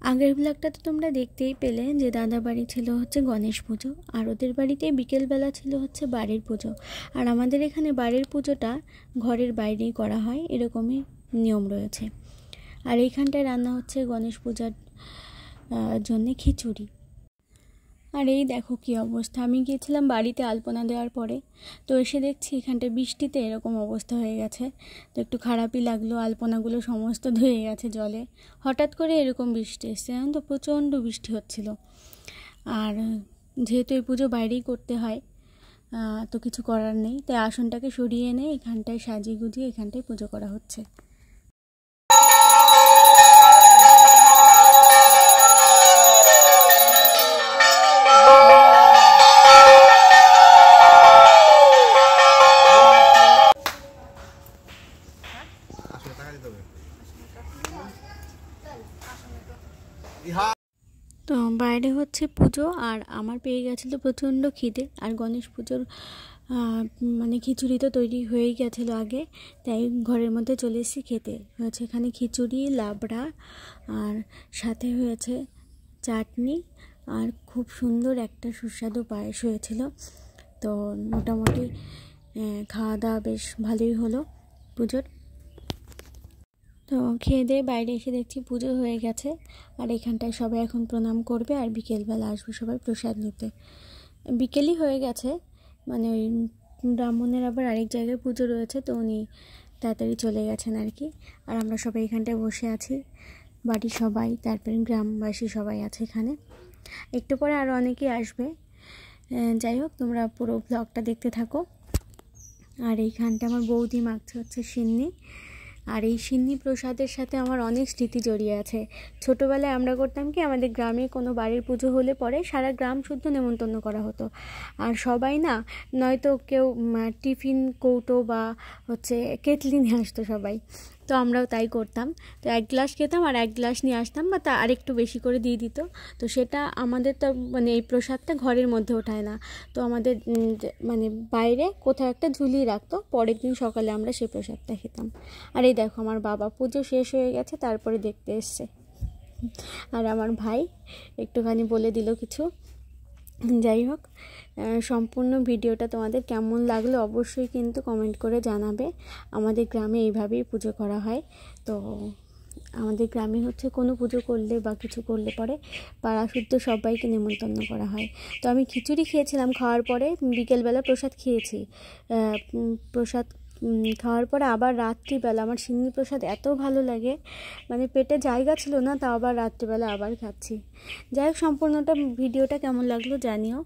আগের ব্লগটাতে তোমরা দেখতেই পেলে যে দাদা বাড়ি ছিল হচ্ছে গণেশ পুজো, আর ওদের বাড়িতে বিকেলবেলা ছিল হচ্ছে বাড়ির পুজো। আর আমাদের এখানে বাড়ির পুজোটা ঘরের বাইরেই করা হয়, এরকমই নিয়ম রয়েছে। আর এইখানটায় রান্না হচ্ছে গণেশ পূজার জন্যে খিচুড়ি। আর এই দেখো কী অবস্থা, আমি গিয়েছিলাম বাড়িতে আলপনা দেওয়ার পরে, তো এসে দেখছি এখানটায় বৃষ্টিতে এরকম অবস্থা হয়ে গেছে। তো একটু খারাপই লাগলো, আলপনাগুলো সমস্ত ধুয়ে গেছে জলে। হঠাৎ করে এরকম বৃষ্টি এসছে, এখন তো প্রচণ্ড বৃষ্টি হচ্ছিল। আর যেহেতু এই পুজো বাইরেই করতে হয়, তো কিছু করার নেই, তাই আসনটাকে সরিয়ে এনে এখানটায় সাজিয়ে গুজিয়ে এখানটায় পুজো করা হচ্ছে। তো বাইরে হচ্ছে পুজো, আর আমার পেয়ে গেছিলো প্রচণ্ড খিদে। আর গণেশ পুজোর মানে খিচুড়ি তো তৈরি হয়েই গেছিলো আগে, তাই ঘরের মধ্যে চলে এসেছি খেতে। হয়েছে এখানে খিচুড়ি, লাবড়া, আর সাথে হয়েছে চাটনি, আর খুব সুন্দর একটা সুস্বাদু পায়েস হয়েছিল। তো মোটামুটি খাওয়া দাওয়া বেশ ভালোই হলো পুজোর। তো খেয়ে দিয়ে বাইরে এসে দেখছি পুজো হয়ে গেছে, আর এখানটায় সবাই এখন প্রণাম করবে, আর বিকেলবেলা আসবে সবাই প্রসাদ নিতে। বিকেলই হয়ে গেছে, মানে ওই ব্রাহ্মণের আবার আরেক জায়গায় পুজো রয়েছে, তো উনি তাড়াতাড়ি চলে গেছেন আর কি। আর আমরা সবাই এখানটায় বসে আছি, বাড়ির সবাই, তারপরে গ্রামবাসী সবাই আছে এখানে। একটু পরে আরও অনেকেই আসবে। যাই হোক, তোমরা পুরো ব্লগটা দেখতে থাকো। আর এইখানটা আমার বৌদি মাখছে হচ্ছে সিন্নি। আর এই সিন্নি প্রসাদের সাথে আমার অনেক স্মৃতি জড়িয়ে আছে। ছোটোবেলায় আমরা করতাম কি, আমাদের গ্রামে কোনো বাড়ির পুজো হলে পরে সারা গ্রাম শুদ্ধ নেমন্তন্ন করা হতো। আর সবাই না, নয়তো কেউ টিফিন কৌটো বা হচ্ছে কেটলি নিয়ে আসতো সবাই, তো আমরাও তাই করতাম। তো এক গ্লাস খেতাম আর এক গ্লাস নিয়ে আসতাম, বা তা আরেকটু বেশি করে দিয়ে দিত। তো সেটা আমাদের তো মানে এই প্রসাদটা ঘরের মধ্যে ওঠায় না, তো আমাদের মানে বাইরে কোথাও একটা ঝুলিয়ে রাখতো, পরের দিন সকালে আমরা সেই প্রসাদটা খেতাম। আর এই দেখো আমার বাবা পুজো শেষ হয়ে গেছে তারপরে দেখতে এসছে, আর আমার ভাই একটুখানি বলে দিল কিছু। যাই হোক, সম্পূর্ণ ভিডিওটা তোমাদের কেমন লাগলো অবশ্যই কিন্তু কমেন্ট করে জানাবে। আমাদের গ্রামে এইভাবেই পুজো করা হয়। তো আমাদের গ্রামে হচ্ছে কোনো পুজো করলে বা কিছু করলে পরে পাড়া শুদ্ধ সবাইকে নেমন্তন্ন করা হয়। তো আমি খিচুড়ি খেয়েছিলাম, খাওয়ার পরে বিকেলবেলা প্রসাদ খেয়েছি। প্রসাদ খাওয়ার পরে আবার রাত্রিবেলা আমার সিন্নি প্রসাদ এত ভালো লাগে, মানে পেটে জায়গা ছিল না, তা আবার রাত্রিবেলা আবার খাচ্ছি। যাই হোক, সম্পূর্ণটা ভিডিওটা কেমন লাগলো জানিও।